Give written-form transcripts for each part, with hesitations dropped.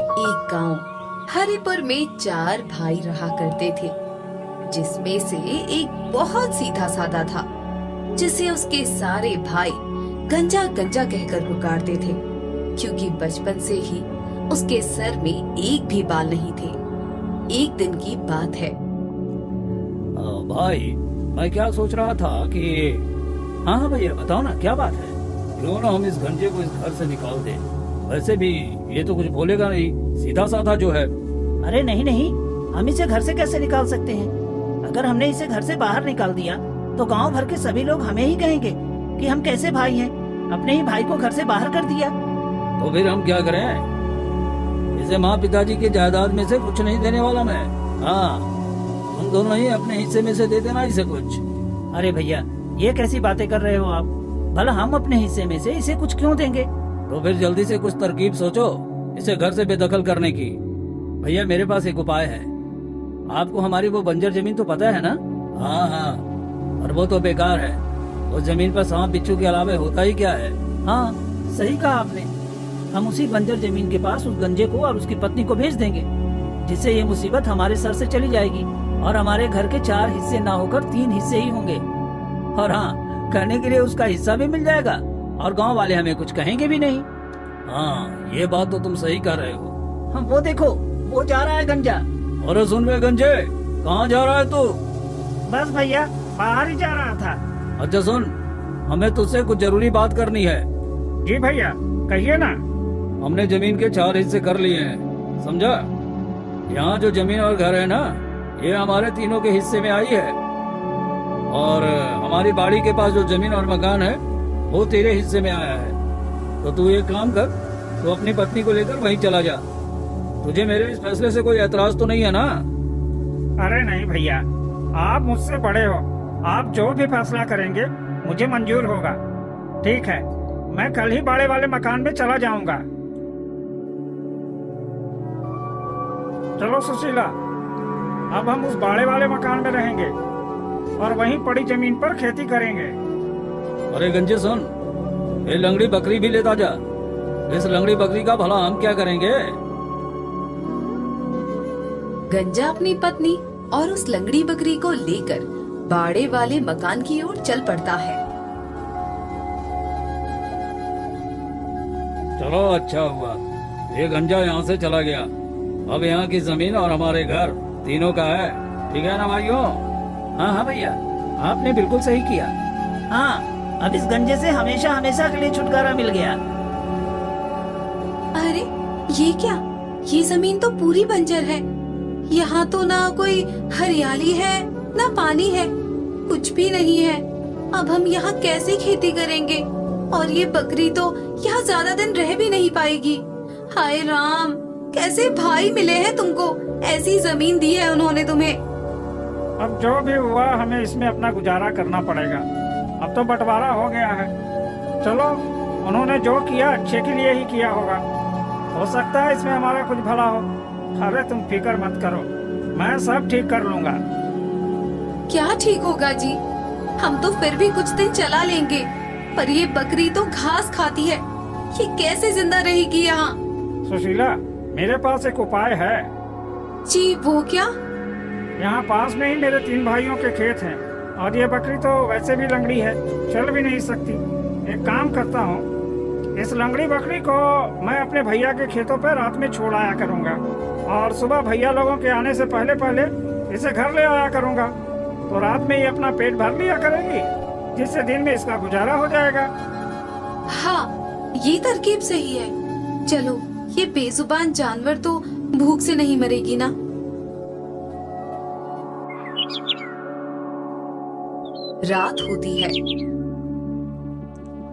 एक गांव हरिपुर में 4 भाई रहा करते थे, जिसमें से एक बहुत सीधा साधा था, जिसे उसके सारे भाई गंजा गंजा कहकर पुकारते थे, क्योंकि बचपन से ही उसके सर में एक भी बाल नहीं थे। एक दिन की बात है। भाई, मैं क्या सोच रहा था कि हाँ हाँ भैया, बताओ ना क्या बात है। क्यों ना हम इस गंजे को इस घर से निकाल दें। वैसे भी ये तो कुछ बोलेगा नहीं, सीधा साधा जो है। अरे नहीं नहीं, हम इसे घर से कैसे निकाल सकते हैं? अगर हमने इसे घर से बाहर निकाल दिया तो गांव भर के सभी लोग हमें ही कहेंगे कि हम कैसे भाई हैं, अपने ही भाई को घर से बाहर कर दिया। तो फिर हम क्या करें? इसे माँ पिताजी की जायदाद में से कुछ नहीं देने वाला मैं। हाँ, तुम दोनों ही अपने हिस्से में से दे देना इसे कुछ। अरे भैया, ये कैसी बातें कर रहे हो आप? भला हम अपने हिस्से में से इसे कुछ क्यों देंगे? तो फिर जल्दी से कुछ तरकीब सोचो इसे घर से बेदखल करने की। भैया, मेरे पास एक उपाय है। आपको हमारी वो बंजर जमीन तो पता है ना? हाँ हाँ, और वो तो बेकार है। उस जमीन पर सांप बिच्छू के अलावा होता ही क्या है। हाँ, सही कहा आपने। हम उसी बंजर जमीन के पास उस गंजे को और उसकी पत्नी को भेज देंगे, जिससे ये मुसीबत हमारे सर से चली जाएगी और हमारे घर के 4 हिस्से ना होकर 3 हिस्से ही होंगे। और हाँ, कहने के लिए उसका हिस्सा भी मिल जाएगा और गांव वाले हमें कुछ कहेंगे भी नहीं। हाँ, ये बात तो तुम सही कर रहे हो। हम वो देखो, वो जा रहा है गंजा। अरे सुन बे गंजे, कहाँ जा रहा है तू? बस भैया, बाहर ही जा रहा था। अच्छा सुन, हमें तुझसे कुछ जरूरी बात करनी है। जी भैया, कहिए ना। हमने जमीन के 4 हिस्से कर लिए हैं, समझा? यहाँ जो जमीन और घर है ना, ये हमारे तीनों के हिस्से में आई है। और हमारी बाड़ी के पास जो जमीन और मकान है वो तेरे हिस्से में आया है। तो तू एक काम कर, तू अपनी पत्नी को लेकर वहीं चला जा। तुझे मेरे इस फैसले से कोई एतराज तो नहीं है ना? अरे नहीं भैया, आप मुझसे बड़े हो, आप जो भी फैसला करेंगे मुझे मंजूर होगा। ठीक है, मैं कल ही बाड़े वाले मकान में चला जाऊंगा। चलो सुशीला, अब हम उस बाड़े वाले मकान में रहेंगे और वहीं पड़ी जमीन पर खेती करेंगे। अरे गंजे सुन, ये लंगड़ी बकरी भी लेता जा। इस लंगड़ी बकरी का भला हम क्या करेंगे? गंजा अपनी पत्नी और उस लंगड़ी बकरी को लेकर बाड़े वाले मकान की ओर चल पड़ता है। चलो अच्छा हुआ, ये गंजा यहाँ से चला गया। अब यहाँ की जमीन और हमारे घर तीनों का है। ठीक है ना भाइयों? हाँ हाँ भैया, आपने बिल्कुल सही किया। हाँ, अब इस गंजे से हमेशा हमेशा के लिए छुटकारा मिल गया। अरे ये क्या, ये जमीन तो पूरी बंजर है। यहाँ तो ना कोई हरियाली है ना पानी है, कुछ भी नहीं है। अब हम यहाँ कैसे खेती करेंगे? और ये बकरी तो यहाँ ज्यादा दिन रह भी नहीं पाएगी। हाय राम, कैसे भाई मिले हैं तुमको? ऐसी जमीन दी है उन्होंने तुम्हें। अब जो भी हुआ, हमें इसमें अपना गुजारा करना पड़ेगा। अब तो बंटवारा हो गया है। चलो, उन्होंने जो किया अच्छे के लिए ही किया होगा। हो सकता है इसमें हमारा कुछ भला हो। अरे तुम फिक्र मत करो, मैं सब ठीक कर लूंगा। क्या ठीक होगा जी? हम तो फिर भी कुछ दिन चला लेंगे, पर ये बकरी तो घास खाती है। ये कैसे जिंदा रहेगी यहाँ? सुशीला, मेरे पास एक उपाय है। जी, वो क्या? यहाँ पास में ही मेरे 3 भाइयों के खेत हैं और ये बकरी तो वैसे भी लंगड़ी है, चल भी नहीं सकती। एक काम करता हूँ, इस लंगड़ी बकरी को मैं अपने भैया के खेतों पर रात में छोड़ आया करूँगा और सुबह भैया लोगों के आने से पहले पहले इसे घर ले आया करूँगा। तो रात में ये अपना पेट भर लिया करेगी, जिससे दिन में इसका गुजारा हो जाएगा। हाँ, ये तरकीब सही है। चलो, ये बेजुबान जानवर तो भूख से नहीं मरेगी ना। रात होती है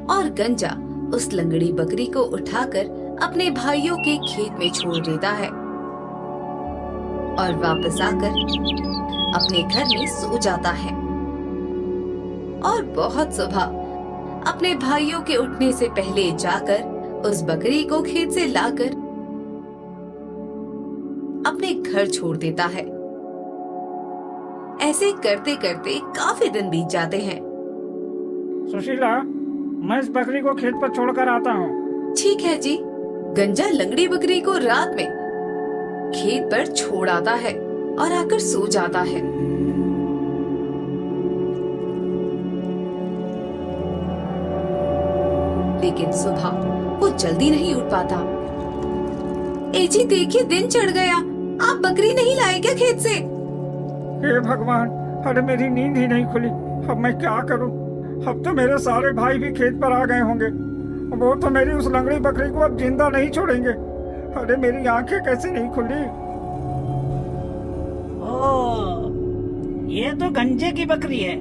और गंजा उस लंगड़ी बकरी को उठाकर अपने भाइयों के खेत में छोड़ देता है और वापस आकर अपने घर में सो जाता है। और बहुत सुबह अपने भाइयों के उठने से पहले जाकर उस बकरी को खेत से लाकर अपने घर छोड़ देता है। ऐसे करते करते काफी दिन बीत जाते हैं। सुशीला, मैं इस बकरी को खेत पर छोड़कर आता हूँ। ठीक है जी। गंजा लंगड़ी बकरी को रात में खेत पर छोड़ आता है और आकर सो जाता है। लेकिन सुबह वो जल्दी नहीं उठ पाता। ए जी देखिए, दिन चढ़ गया, आप बकरी नहीं लाए क्या खेत से? हे भगवान, अरे मेरी नींद ही नहीं खुली। अब मैं क्या करूं? अब तो मेरे सारे भाई भी खेत पर आ गए होंगे। वो तो मेरी उस लंगड़ी बकरी को अब जिंदा नहीं छोड़ेंगे। अरे मेरी आंखें कैसे नहीं खुली? ओह, ये तो गंजे की बकरी है,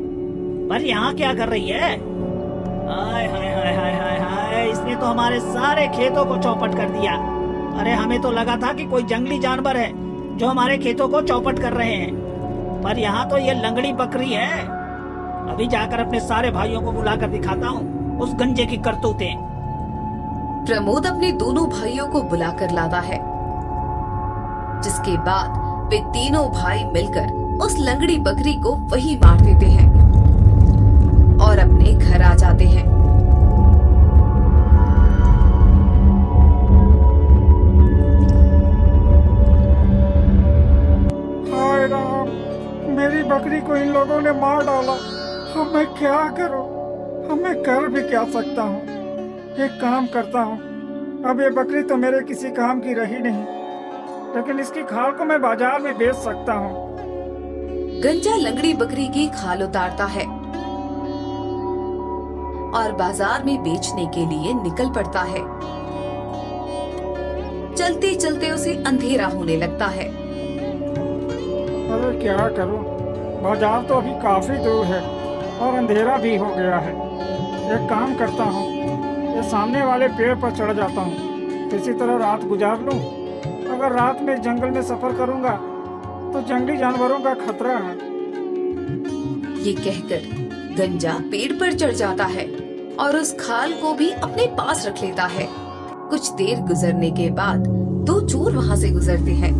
पर यहाँ क्या कर रही है? हाय हाय हाय हाय हाय हाय, इसने तो हमारे सारे खेतों को चौपट कर दिया। अरे हमें तो लगा था कि कोई जंगली जानवर है जो हमारे खेतों को चौपट कर रहे हैं, पर यहाँ तो ये लंगड़ी बकरी है। अभी जाकर अपने सारे भाइयों को बुलाकर दिखाता हूँ उस गंजे की करतूतें। प्रमोद अपने दोनों भाइयों को बुलाकर लाता है, जिसके बाद वे तीनों भाई मिलकर उस लंगड़ी बकरी को वही मार देते हैं और अपने घर आ जाते हैं। हाय राम, मेरी बकरी को इन लोगों ने मार डाला। अब मैं क्या करूं? अब मैं कर भी क्या सकता हूं? एक काम करता हूं, अब ये बकरी तो मेरे किसी काम की रही नहीं, लेकिन इसकी खाल को मैं बाजार में बेच सकता हूं। गंजा लंगड़ी बकरी की खाल उतारता है और बाजार में बेचने के लिए निकल पड़ता है। चलते चलते उसे अंधेरा होने लगता है। अरे क्या करूं? बाजार तो अभी काफी दूर है और अंधेरा भी हो गया है। एक काम करता हूं, ये सामने वाले पेड़ पर चढ़ जाता हूं, किसी तरह रात गुजार लूं। अगर रात में जंगल में सफर करूंगा तो जंगली जानवरों का खतरा है। ये कहकर गंजा पेड़ पर चढ़ जाता है और उस खाल को भी अपने पास रख लेता है। कुछ देर गुजरने के बाद दो चोर वहाँ से गुजरते हैं।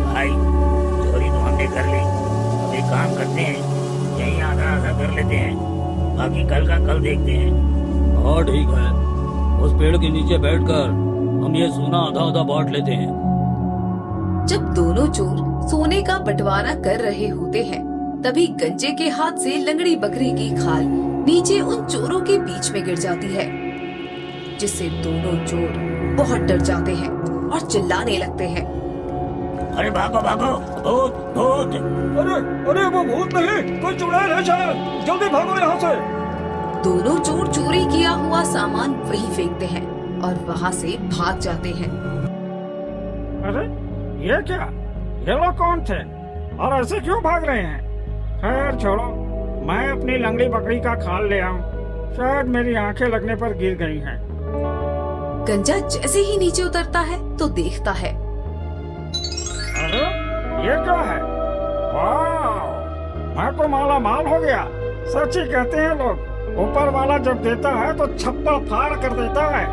भाई, चोरी तो हमने कर ली, अब एक काम करते हैं, यही आधा आधा कर लेते हैं, बाकी कल का कल देखते हैं। हाँ ठीक है, उस पेड़ के नीचे बैठकर हम ये सोना आधा आधा बांट लेते हैं। जब दोनों चोर सोने का बंटवारा कर रहे होते हैं, तभी गंजे के हाथ से लंगड़ी बकरी की खाल नीचे उन चोरों के बीच में गिर जाती है, जिससे दोनों चोर बहुत डर जाते हैं और चिल्लाने लगते हैं। अरे भागो भागो, भूत भूत! अरे अरे वो भूत नहीं, कोई चुड़ैल है शायद, जल्दी भागो यहाँ से। दोनों चोर चोरी किया हुआ सामान वहीं फेंकते हैं और वहाँ से भाग जाते हैं। अरे ये क्या? ये लोग कौन थे और ऐसे क्यों भाग रहे हैं? खैर छोड़ो, मैं अपनी लंगड़ी बकरी का खाल ले आऊं, शायद मेरी आंखें लगने पर गिर गई हैं। गंजा जैसे ही नीचे उतरता है तो देखता है। अरे ये क्या है? वाह, मैं तो माला माल हो गया। सच ही कहते हैं लोग, ऊपर वाला जब देता है तो छप्पर फाड़ कर देता है।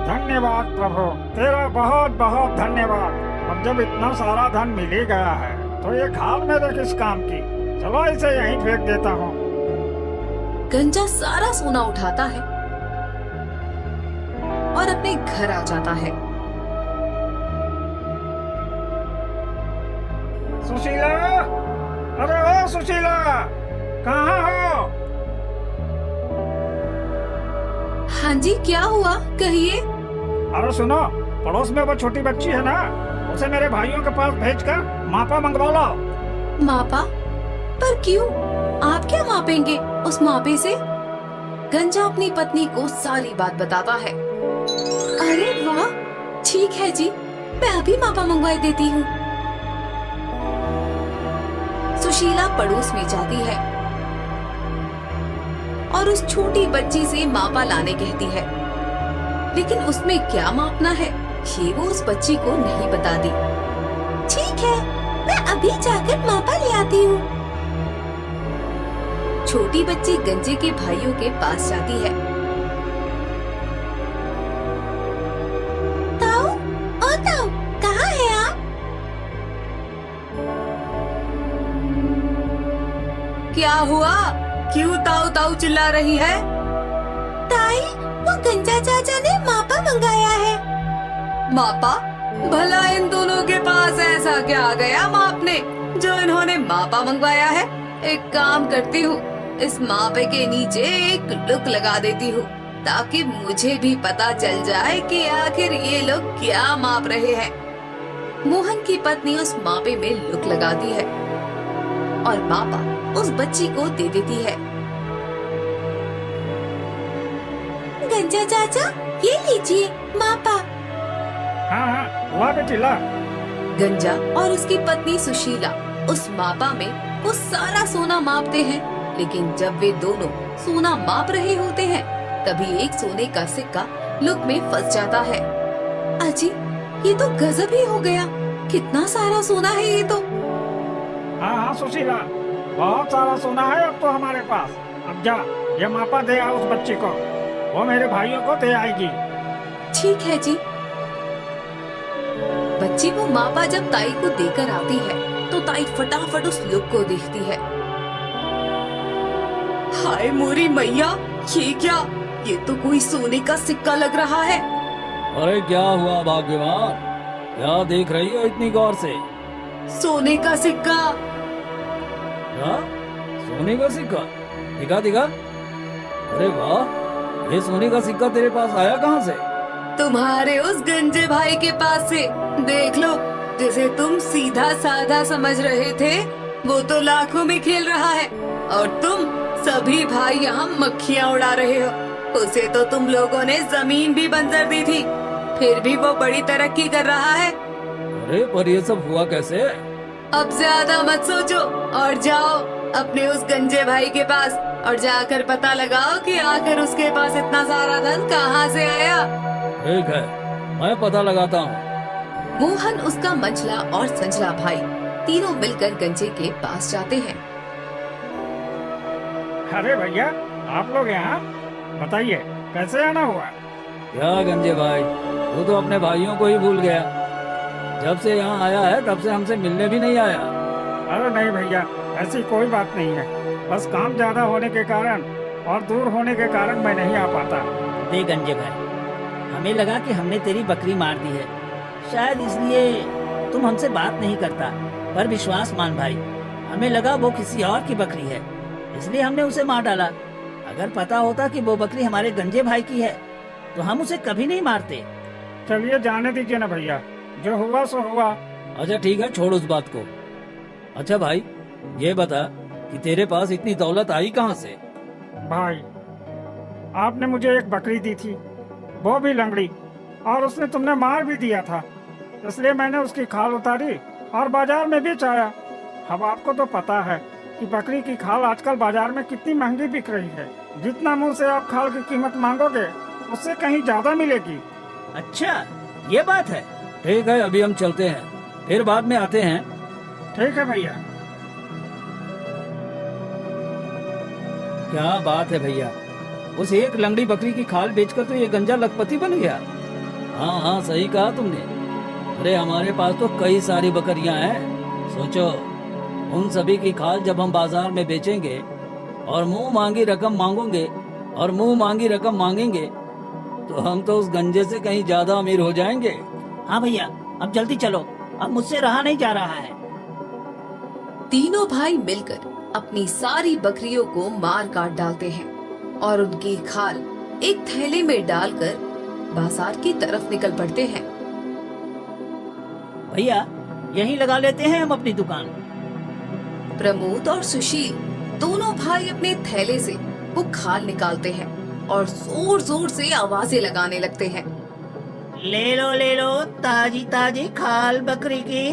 धन्यवाद प्रभु, तेरा बहुत बहुत धन्यवाद। अब जब इतना सारा धन मिल ही गया है तो ये खाल मेरे किस काम की? चलो इसे यहीं फेंक देता हूँ। गंजा सारा सोना उठाता है और अपने घर आ जाता है। सुशीला, अरे ओ सुशीला, कहाँ हो? हाँ जी, क्या हुआ, कहिए। अरे सुनो, पड़ोस में वो छोटी बच्ची है ना, उसे मेरे भाइयों के पास भेजकर मापा मंगवा लो। मापा? पर क्यों? आप क्या मापेंगे उस मापे से? गंजा अपनी पत्नी को सारी बात बताता है। अरे वाह, ठीक है जी, मैं अभी मापा मंगवा देती हूँ। सुशीला पड़ोस में जाती है और उस छोटी बच्ची से मापा लाने कहती है, लेकिन उसमें क्या मापना है ये वो उस बच्ची को नहीं बता दी। ठीक है, मैं अभी जाकर मापा ले आती हूँ। छोटी बच्ची गंजे के भाइयों के पास जाती है। ताऊ, ओ ताऊ, कहाँ है आप? क्या हुआ? क्यों ताऊ ताऊ चिल्ला रही है? ताई, वो गंजा चाचा ने मापा मंगाया है। मापा? भला इन दोनों के पास ऐसा क्या आ गया मापने जो इन्होंने मापा मंगवाया है? एक काम करती हूँ, इस मापे के नीचे एक लुक लगा देती हूँ ताकि मुझे भी पता चल जाए कि आखिर ये लोग क्या माप रहे हैं। मोहन की पत्नी उस मापे में लुक लगाती है और मापा उस बच्ची को दे देती है। गंजा चाचा, ये लीजिए मापा। हाँ हाँ, ला बेटी ला। गंजा और उसकी पत्नी सुशीला उस मापा में वो सारा सोना मापते हैं, लेकिन जब वे दोनों सोना माप रहे होते हैं तभी एक सोने का सिक्का लुक में फंस जाता है। अजी, ये तो गजब ही हो गया, कितना सारा सोना है ये तो। हाँ हाँ सुशीला, बहुत सारा सोना है अब तो हमारे पास। अब जा, ये मापा दे आ उस बच्ची को, वो मेरे भाइयों को दे आएगी। ठीक है जी। बच्ची वो मापा जब ताई को देकर आती है तो ताई फटाफट उस लुक को देखती है। हाय मोरी मैया, ये क्या? ये तो कोई सोने का सिक्का लग रहा है। अरे क्या हुआ भाग्यवान, क्या देख रही हो इतनी गौर से? सोने का सिक्का। क्या? सोने का सिक्का? दिखा दिखा। अरे वाह, ये सोने का सिक्का तेरे पास आया कहाँ से? तुम्हारे उस गंजे भाई के पास से। देख लो, जिसे तुम सीधा साधा समझ रहे थे वो तो लाखों में खेल रहा है और तुम सभी भाई यहाँ मक्खियाँ उड़ा रहे हो। उसे तो तुम लोगों ने जमीन भी बंजर दी थी, फिर भी वो बड़ी तरक्की कर रहा है। अरे पर ये सब हुआ कैसे? अब ज्यादा मत सोचो और जाओ अपने उस गंजे भाई के पास और जाकर पता लगाओ कि आखिर उसके पास इतना सारा धन कहाँ से आया। ठीक है, मैं पता लगाता हूँ। मोहन, उसका मंझला और संझला भाई तीनों मिलकर गंजे के पास जाते हैं। अरे भैया, आप लोग यहाँ, बताइए कैसे आना हुआ? क्या गंजे भाई, तू तो अपने भाइयों को ही भूल गया। जब से यहाँ आया है तब से हमसे मिलने भी नहीं आया। अरे नहीं भैया, ऐसी कोई बात नहीं है, बस काम ज्यादा होने के कारण और दूर होने के कारण मैं नहीं आ पाता। देख गंजे भाई, हमें लगा कि हमने तेरी बकरी मार दी है, शायद इसलिए तुम हमसे बात नहीं करता। पर विश्वास मान भाई, हमें लगा वो किसी और की बकरी है, इसलिए हमने उसे मार डाला। अगर पता होता कि वो बकरी हमारे गंजे भाई की है तो हम उसे कभी नहीं मारते। चलिए जाने दीजिए ना भैया, जो हुआ सो हुआ। अच्छा ठीक है, छोड़ उस बात को। अच्छा भाई, ये बता कि तेरे पास इतनी दौलत आई कहाँ से? भाई, आपने मुझे एक बकरी दी थी, वो भी लंगड़ी, और उसने तुमने मार भी दिया था, इसलिए मैंने उसकी खाल उतारी और बाजार में बेच आया। अब आपको तो पता है कि बकरी की खाल आजकल बाजार में कितनी महंगी बिक रही है। जितना मुंह से आप खाल की कीमत मांगोगे उससे कहीं ज्यादा मिलेगी। अच्छा, ये बात है। ठीक है, अभी हम चलते हैं, फिर बाद में आते हैं। ठीक है भैया। क्या बात है भैया, उस एक लंगड़ी बकरी की खाल बेचकर तो ये गंजा लखपति बन गया। हाँ हाँ, सही कहा तुमने। अरे हमारे पास तो कई सारी बकरियां हैं। सोचो, उन सभी की खाल जब हम बाजार में बेचेंगे और मुंह मांगी रकम मांगेंगे तो हम तो उस गंजे से कहीं ज्यादा अमीर हो जाएंगे। हाँ भैया, अब जल्दी चलो, अब मुझसे रहा नहीं जा रहा है। तीनों भाई मिलकर अपनी सारी बकरियों को मार काट डालते हैं और उनकी खाल एक थैले में डालकर बाजार की तरफ निकल पड़ते हैं। भैया, यहीं लगा लेते हैं हम अपनी दुकान। प्रमोद और सुशील दोनों भाई अपने थैले से वो खाल निकालते हैं और जोर जोर से आवाजें लगाने लगते हैं। ले लो ताजी ताजी खाल बकरी की,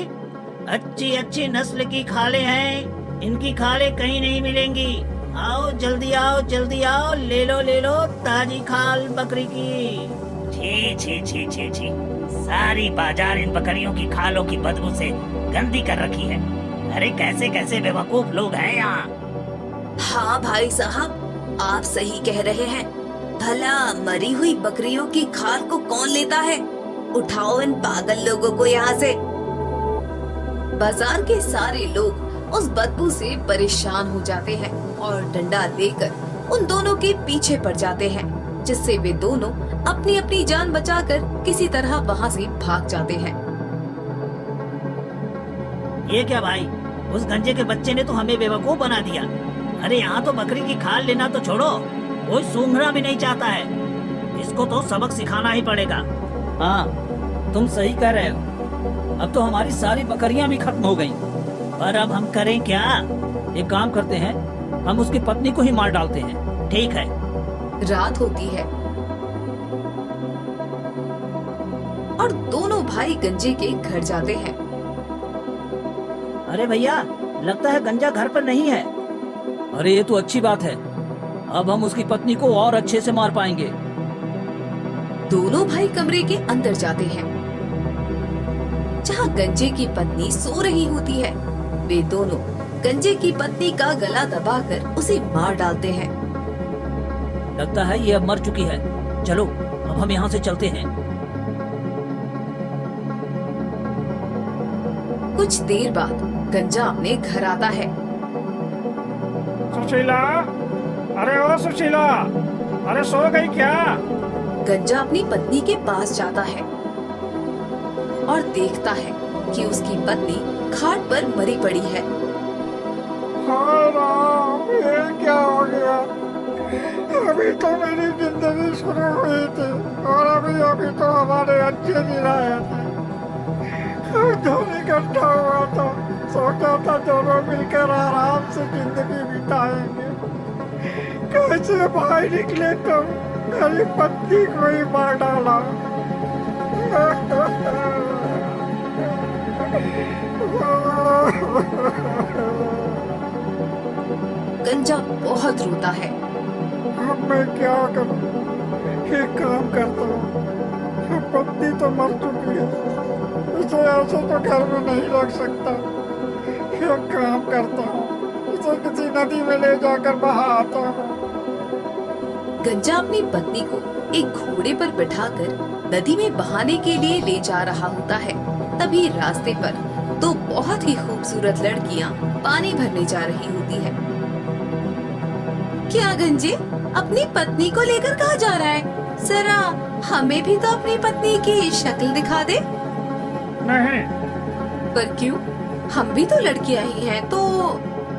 अच्छी अच्छी नस्ल की खालें हैं, इनकी खालें कहीं नहीं मिलेंगी। आओ जल्दी आओ, ले लो ताजी खाल बकरी की। छी, सारी बाजार इन बकरियों की खालों की बदबू से गंदी कर रखी है। अरे कैसे कैसे बेवकूफ लोग हैं यहाँ। हाँ भाई साहब, आप सही कह रहे हैं। भला मरी हुई बकरियों की खाल को कौन लेता है? उठाओ इन पागल लोगों को यहाँ से। बाजार के सारे लोग उस बदबू से परेशान हो जाते हैं और डंडा लेकर उन दोनों के पीछे पड़ जाते हैं। जिससे वे दोनों अपनी अपनी जान बचाकर किसी तरह वहाँ से भाग जाते हैं। ये क्या भाई, उस गंजे के बच्चे ने तो हमें बेवकूफ बना दिया। अरे यहाँ तो बकरी की खाल लेना तो छोड़ो, कोई सूंघना भी नहीं चाहता है। इसको तो सबक सिखाना ही पड़ेगा। हाँ, तुम सही कह रहे हो। अब तो हमारी सारी बकरियां भी खत्म हो गईं। पर अब हम करें क्या? एक काम करते हैं, हम उसकी पत्नी को ही मार डालते हैं। ठीक है। रात होती है और दोनों भाई गंजे के घर जाते हैं। अरे भैया, लगता है गंजा घर पर नहीं है। अरे ये तो अच्छी बात है, अब हम उसकी पत्नी को और अच्छे से मार पाएंगे। दोनों भाई कमरे के अंदर जाते हैं जहाँ गंजे की पत्नी सो रही होती है। वे दोनों गंजे की पत्नी का गला दबाकर उसे मार डालते हैं। लगता है ये अब मर चुकी है। चलो अब हम यहाँ से चलते हैं। कुछ देर बाद गंजा अपने घर आता है। सुशीला, अरे ओ सुशीला, अरे सो गई क्या? गंजा अपनी पत्नी के पास जाता है और देखता है कि उसकी पत्नी खाट पर मरी पड़ी है। हाय राम, ये क्या हो गया? अभी तो मेरी जिंदगी शुरू हुई थी और अभी तो हमारे अच्छे दिन आए थे। दोनों इकट्ठा हुआ था, सोचा था दोनों मिलकर आराम से जिंदगी बिताएंगे। कैसे भाई निकले तो मेरी पत्नी को ही मार डाला। गंजा बहुत रोता है। अब मैं क्या करूं? एक काम करता हूँ, पत्नी तो मर चुकी है, इसे ऐसे तो घर में नहीं रख सकता। एक काम करता हूँ, इसे किसी नदी में ले जाकर बहा आता हूँ। गंजा अपनी पत्नी को एक घोड़े पर बिठाकर नदी में बहाने के लिए ले जा रहा होता है। तभी रास्ते पर दो बहुत ही खूबसूरत लड़कियां पानी भरने जा रही होती है। क्या गंजे अपनी पत्नी को लेकर कहाँ जा रहा है? जरा हमें भी तो अपनी पत्नी की शक्ल दिखा दे। नहीं। पर क्यों? हम भी तो लड़कियां ही हैं, तो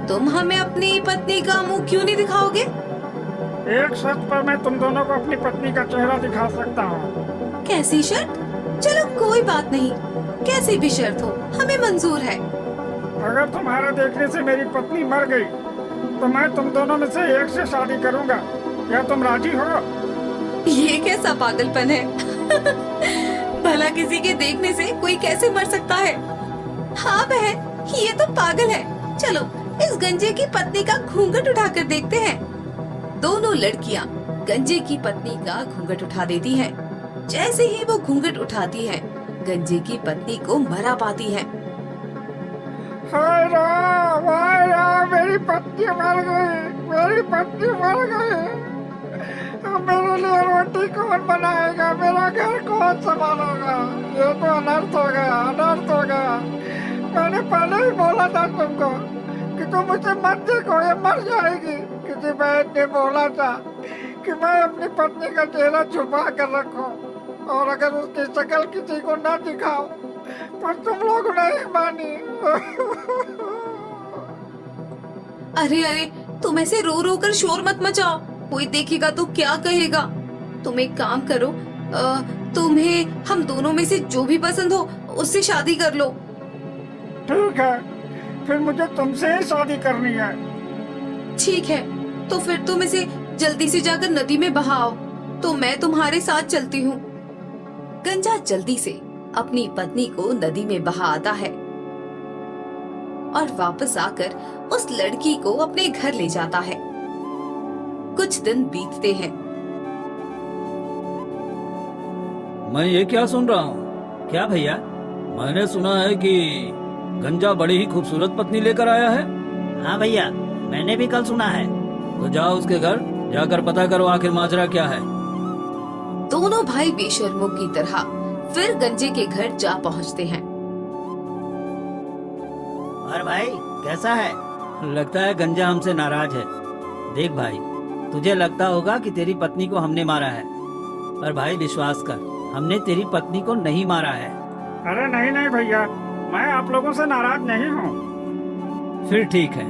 तुम हमें अपनी पत्नी का मुंह क्यों नहीं दिखाओगे? एक शर्त पर मैं तुम दोनों को अपनी पत्नी का चेहरा दिखा सकता हूँ। कैसी शर्त? चलो कोई बात नहीं, कैसी भी शर्त हो हमें मंजूर है। अगर तुम्हारे देखने से मेरी पत्नी मर गई तो मैं तुम दोनों में से एक से शादी करूँगा। क्या तुम राजी हो? ये कैसा पागलपन है? भला किसी के देखने से कोई कैसे मर सकता है? हाँ बहन, ये तो पागल है। चलो इस गंजे की पत्नी का घूंघट उठाकर देखते हैं। दोनों लड़कियां गंजे की पत्नी का घूंघट उठा देती हैं। जैसे ही वो घूंघट उठाती हैं, गंजे की पत्नी को मरा पाती है। हाय राम, मेरी पत्नी मर गई, मेरी पत्नी मर गई। अब मेरे लिए रोटी कौन बनाएगा? मेरा घर कौन संभालेगा? ये तो अनर्थ हो गया, अनर्थ हो गया। मैंने पहले ही बोला था तुमको कि तुम उसे मत देखो, ये मर जाएगी। किसी बहन ने बोला था कि मैं अपनी पत्नी का चेहरा छुपा कर रखूं और अगर उसकी शक्ल किसी को न दिखाओ, पर तुम लोग नहीं मानी। अरे अरे, तुम ऐसे रो रो कर शोर मत मचाओ, कोई देखेगा तो क्या कहेगा। तुम एक काम करो, तुम्हें हम दोनों में से जो भी पसंद हो उससे शादी कर लो। ठीक है, फिर मुझे तुमसे ही शादी करनी है। ठीक है, तो फिर तुम इसे जल्दी से जाकर नदी में बहाओ, तो मैं तुम्हारे साथ चलती हूँ। गंजा जल्दी से अपनी पत्नी को नदी में बहा आता है और वापस आकर उस लड़की को अपने घर ले जाता है। कुछ दिन बीतते हैं। मैं ये क्या सुन रहा हूँ? क्या भैया? मैंने सुना है कि गंजा बड़ी ही खूबसूरत पत्नी लेकर आया है। हाँ भैया, मैंने भी कल सुना है। तो जाओ उसके घर जाकर पता करो आखिर माजरा क्या है। दोनों भाई बेशर्मों की तरह फिर गंजे के घर जा पहुंचते हैं। और भाई कैसा है? लगता है गंजा हमसे नाराज है। देख भाई, तुझे लगता होगा कि तेरी पत्नी को हमने मारा है, पर भाई विश्वास कर, हमने तेरी पत्नी को नहीं मारा है। अरे नहीं नहीं भैया, मैं आप लोगों से नाराज नहीं हूँ। फिर ठीक है।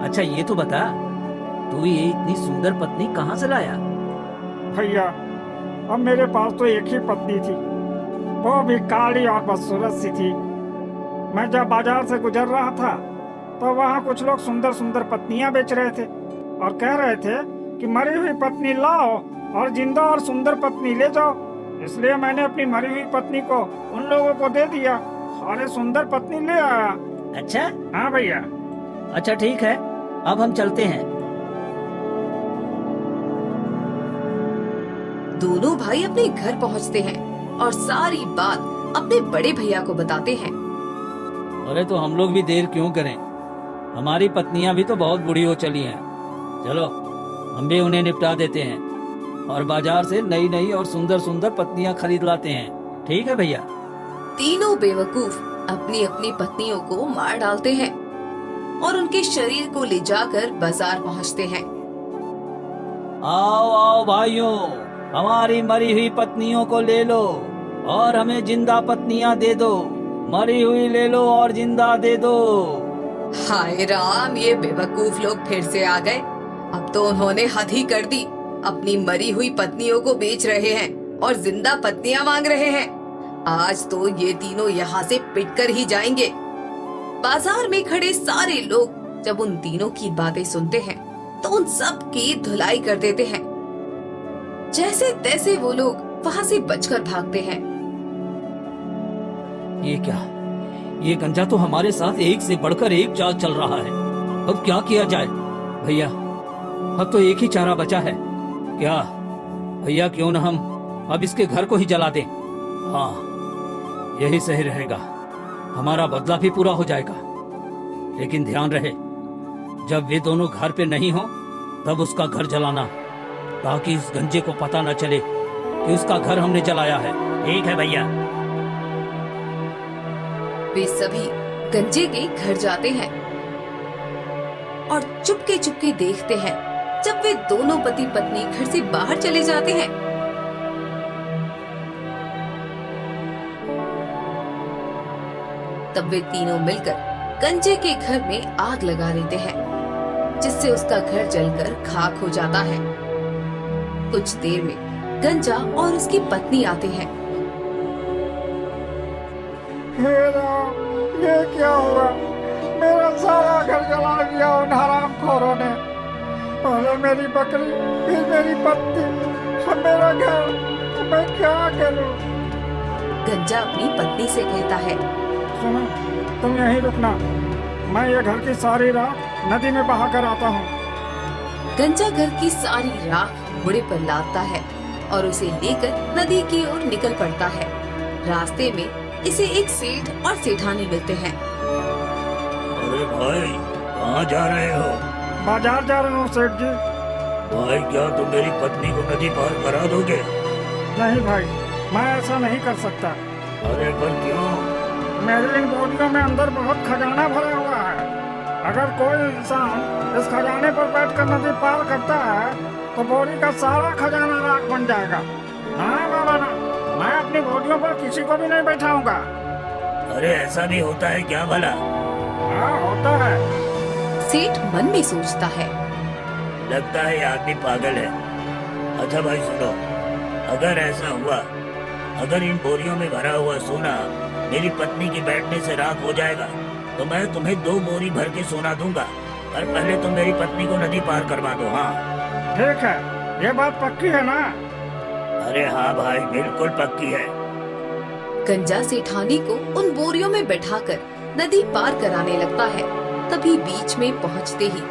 अच्छा ये तो बता, तू ये इतनी सुंदर पत्नी कहाँ से लाया? भैया, अब मेरे पास तो एक ही पत्नी थी, वो भी काली और बदसूरत सी थी। मैं जब बाजार से गुजर रहा था तो वहाँ कुछ लोग सुंदर सुंदर पत्नियां बेच रहे थे और कह रहे थे कि मरी हुई पत्नी लाओ और जिंदा और सुंदर पत्नी ले जाओ। इसलिए मैंने अपनी मरी हुई पत्नी को उन लोगों को दे दिया और ये सुंदर पत्नी ले आया। अच्छा हाँ भैया। अच्छा ठीक है, अब हम चलते हैं। दोनों भाई अपने घर पहुंचते हैं और सारी बात अपने बड़े भैया को बताते हैं। अरे तो हम लोग भी देर क्यों करें? हमारी पत्नियां भी तो बहुत बूढ़ी हो चली हैं। चलो हम भी उन्हें निपटा देते हैं और बाजार से नई नई और सुंदर सुंदर पत्नियां खरीद लाते हैं। ठीक है भैया? तीनों बेवकूफ अपनी अपनी पत्नियों को मार डालते हैं और उनके शरीर को ले जाकर बाजार पहुंचते हैं। आओ आओ भाइयों, हमारी मरी हुई पत्नियों को ले लो और हमें जिंदा पत्नियां दे दो। मरी हुई ले लो और जिंदा दे दो। हाय राम, ये बेवकूफ लोग फिर से आ गए। अब तो उन्होंने हद ही कर दी। अपनी मरी हुई पत्नियों को बेच रहे हैं और जिंदा पत्नियां मांग रहे हैं। आज तो ये तीनों यहाँ से पिटकर ही जाएंगे। बाजार में खड़े सारे लोग जब उन तीनों की बातें सुनते हैं तो उन सब की धुलाई कर देते हैं। जैसे तैसे वो लोग वहाँ से बचकर भागते हैं। ये क्या? ये गंजा तो हमारे साथ एक से बढ़कर एक चाल चल रहा है। अब क्या किया जाए? भैया, अब तो एक ही चारा बचा है। क्या भैया, क्यों न हम अब इसके घर को ही जला दें? हाँ, यही सही रहेगा। हमारा बदला भी पूरा हो जाएगा। लेकिन ध्यान रहे, जब वे दोनों घर पे नहीं हो तब उसका घर जलाना, ताकि इस गंजे को पता न चले कि उसका घर हमने जलाया है। ठीक है भैया। वे सभी गंजे के घर जाते हैं और चुपके चुपके देखते हैं जब वे दोनों पति पत्नी घर से बाहर चले जाते हैं। तब वे तीनों मिलकर गंजे के घर में आग लगा देते हैं, जिससे उसका घर जलकर खाक हो जाता है। कुछ देर में गंजा और उसकी पत्नी आते हैं। ये क्या हुआ? मेरा सारा घर जला दिया उन हरामखोरों ने। पहले मेरी बकरी, फिर मेरी पत्नी, अब मेरा घर। मैं क्या करूं? गंजा अपनी पत्नी से कहता है, सुनो, तुम यहीं रुकना, मैं ये घर की सारी राख नदी में बहा कर आता हूँ। गंजा घर की सारी राख घोड़े पर लादता है और उसे लेकर नदी की ओर निकल पड़ता है। रास्ते में इसे एक सेठ और सेठानी मिलते हैं। अरे भाई, कहाँ जा रहे हो? बाजार जा रहा हूँ सेठ जी। भाई, क्या तुम मेरी पत्नी को नदी पार करा दोगे? नहीं भाई, मैं ऐसा नहीं कर सकता। अरे पर क्यों? मेरी इन बोरियों में अंदर बहुत खजाना भरा हुआ है। अगर कोई इंसान इस खजाने पर बैठकर नदी पार करता है तो बोरी का सारा खजाना राख बन जाएगा। हाँ बाबा ना, मैं अपनी बोरियों पर किसी को भी नहीं बैठाऊंगा। अरे ऐसा भी होता है क्या भला? हाँ होता है। सेठ मन में सोचता है, लगता है ये आदमी पागल है। अच्छा भाई सुनो, अगर ऐसा हुआ, अगर इन बोरियों में भरा हुआ सोना मेरी पत्नी के बैठने से राख हो जाएगा तो मैं तुम्हें 2 बोरी भर के सोना दूंगा, पर पहले तुम मेरी पत्नी को नदी पार करवा दो। हाँ ठीक है, ये बात पक्की है ना? अरे हाँ भाई, बिल्कुल पक्की है। गंजा सेठानी को उन बोरियों में बैठाकर नदी पार कराने लगता है। तभी बीच में पहुंचते ही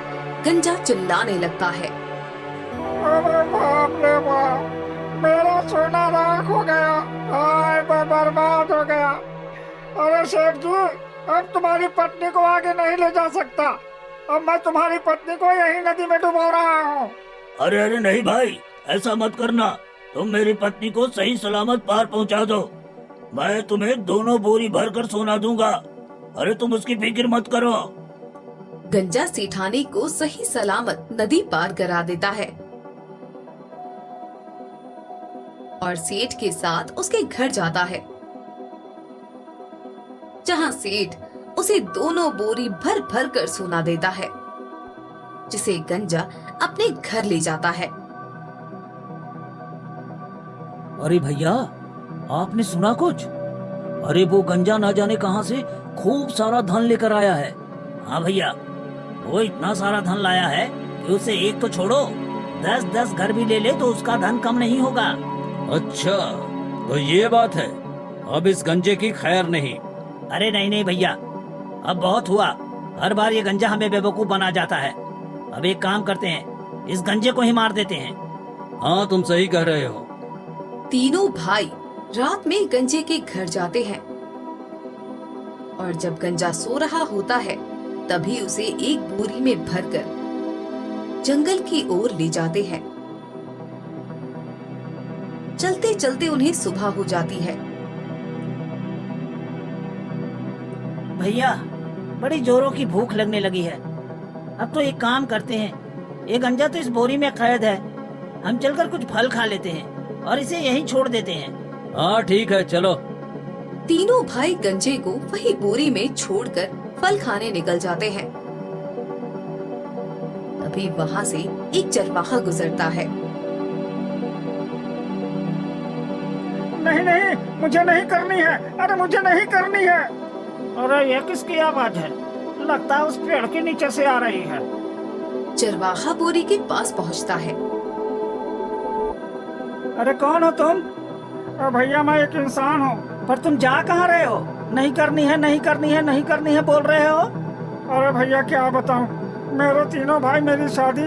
गंजा चिल्लाने लगता है, अरे बाप रे बाप, मेरा सोना राख हो गया। हाय, मैं बर्बाद हो गया। अरे सेठ जी, अब तुम्हारी पत्नी को आगे नहीं ले जा सकता। अब मैं तुम्हारी पत्नी को यही नदी में डुबो रहा हूँ। अरे अरे नहीं भाई, ऐसा मत करना। तुम मेरी पत्नी को सही सलामत पार पहुंचा दो, मैं तुम्हें 2 बोरी भर कर सोना दूंगा। अरे तुम उसकी फिक्र मत करो। गंजा सेठानी को सही सलामत नदी पार करा देता है और सेठ के साथ उसके घर जाता है, जहां सेठ उसे दोनों बोरी भर भर कर सोना देता है, जिसे गंजा अपने घर ले जाता है। अरे भैया, आपने सुना कुछ? अरे वो गंजा ना जाने कहां से खूब सारा धन लेकर आया है। हाँ भैया, वो इतना सारा धन लाया है कि उसे एक तो छोड़ो, 10-10 घर भी ले ले तो उसका धन कम नहीं होगा। अच्छा, तो ये बात है। अब इस गंजे की खैर नहीं। अरे नहीं नहीं भैया, अब बहुत हुआ। हर बार ये गंजा हमें बेवकूफ बना जाता है। अब एक काम करते हैं, इस गंजे को ही मार देते हैं। हाँ, तुम सही कह रहे हो। तीनों भाई रात में गंजे के घर जाते हैं और जब गंजा सो रहा होता है तभी उसे एक बोरी में भरकर जंगल की ओर ले जाते हैं। चलते चलते उन्हें सुबह हो जाती है। भैया, बड़ी जोरों की भूख लगने लगी है। अब तो एक काम करते हैं, ये गंजा तो इस बोरी में कैद है, हम चलकर कुछ फल खा लेते हैं और इसे यहीं छोड़ देते हैं। हाँ ठीक है, चलो। तीनों भाई गंजे को वही बोरी में छोड़कर फल खाने निकल जाते हैं। तभी वहाँ से एक चरवाहा गुजरता है। नहीं नहीं, मुझे नहीं करनी है। अरे मुझे नहीं करनी है। अरे ये किसकी आवाज है? लगता है उस पेड़ के नीचे से आ रही है। चरवाहा बोरी के पास पहुँचता है। अरे कौन हो तुम? भैया, मैं एक इंसान हूँ। पर तुम जा कहाँ रहे हो? नहीं करनी है, नहीं करनी है, नहीं करनी है बोल रहे हो। अरे भैया, क्या बताऊँ, मेरे तीनों भाई मेरी शादी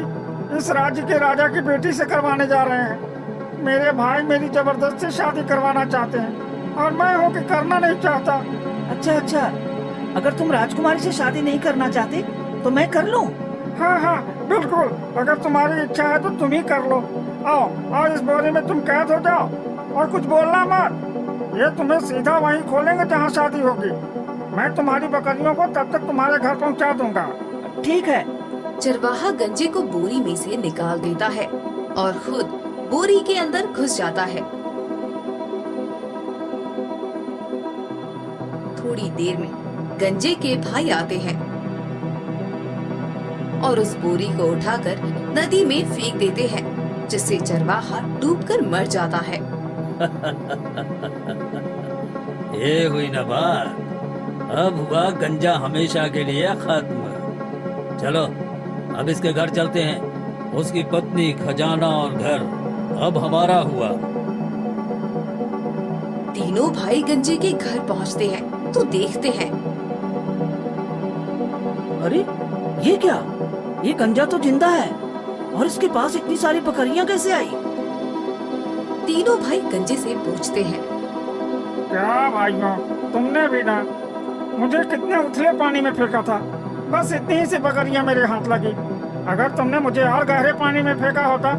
इस राज्य के राजा की बेटी से करवाने जा रहे हैं। मेरे भाई मेरी जबरदस्ती शादी करवाना चाहते हैं और मैं हूँ कि करना नहीं चाहता। अच्छा अच्छा, अगर तुम राजकुमारी से शादी नहीं करना चाहते तो मैं कर लूँ। हाँ हाँ बिल्कुल, अगर तुम्हारी इच्छा है तो तुम ही कर लो। आओ आओ, इस बोरी में तुम कैद हो जाओ और कुछ बोलना मत। ये तुम्हें सीधा वहीं खोलेंगे जहाँ शादी होगी। मैं तुम्हारी बकरियों को तब तक तुम्हारे घर पहुँचा दूंगा। ठीक है। चरवाहा गंजे को बोरी में से निकाल देता है और खुद बोरी के अंदर घुस जाता है। थोड़ी देर में गंजे के भाई आते हैं और उस बोरी को उठाकर नदी में फेंक देते हैं, जिससे चरवाहा डूबकर मर जाता है। ये हुई ना बात। अब हुआ गंजा हमेशा के लिए खत्म। चलो अब इसके घर चलते हैं। उसकी पत्नी, खजाना और घर अब हमारा हुआ। तीनों भाई गंजे के घर पहुंचते हैं तो देखते हैं, अरे ये क्या? ये गंजा तो जिंदा है और इसके पास इतनी सारी बकरियां कैसे आई? तीनों भाई गंजे से पूछते हैं। क्या भाइयों, तुमने भी ना मुझे कितने उथले पानी में फेंका था, बस इतनी ही सी बकरियां मेरे हाथ लगी। अगर तुमने मुझे और गहरे पानी में फेंका होता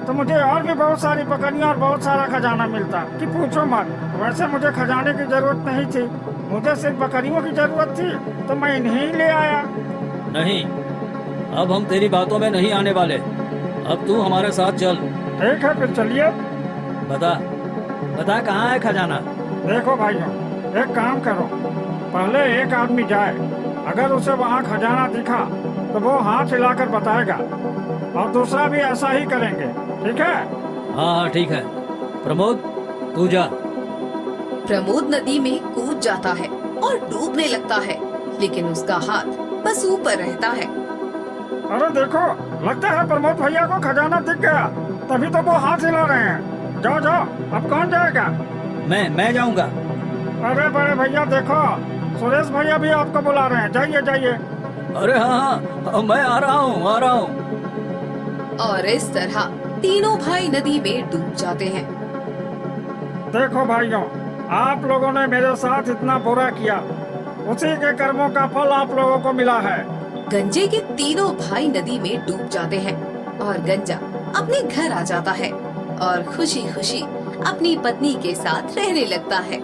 तो मुझे और भी बहुत सारी बकरियां और बहुत सारा खजाना मिलता कि पूछो मत। वैसे मुझे खजाने की जरूरत नहीं थी, मुझे सिर्फ बकरियों की जरूरत थी, तो मैं इन्हीं ले आया। नहीं, अब हम तेरी बातों में नहीं आने वाले। अब तू हमारे साथ चल। ठीक है, फिर चलिए। बता बता, कहाँ है खजाना? देखो भाइयों, एक काम करो, पहले एक आदमी जाए, अगर उसे वहाँ खजाना दिखा तो वो हाथ हिलाकर बताएगा और दूसरा भी ऐसा ही करेंगे, ठीक है? हाँ ठीक है। प्रमोद, तू जा। प्रमोद नदी में कूद जाता है और डूबने लगता है, लेकिन उसका हाथ बस ऊपर रहता है। अरे देखो, लगता है प्रमोद भैया को खजाना दिख गया, तभी तो वो हाथ हिला रहे हैं। जाओ जाओ, अब कौन जाएगा? मैं जाऊंगा। अरे बड़े भैया देखो, सुरेश भैया भी आपको बुला रहे हैं, जाइए जाइए। अरे हाँ, मैं आ रहा हूँ। और इस तरह तीनों भाई नदी में डूब जाते हैं। देखो भाइयों, आप लोगों ने मेरे साथ इतना बुरा किया, उसी के कर्मों का फल आप लोगों को मिला है। गंजे के तीनों भाई नदी में डूब जाते हैं और गंजा अपने घर आ जाता है और खुशी खुशी अपनी पत्नी के साथ रहने लगता है।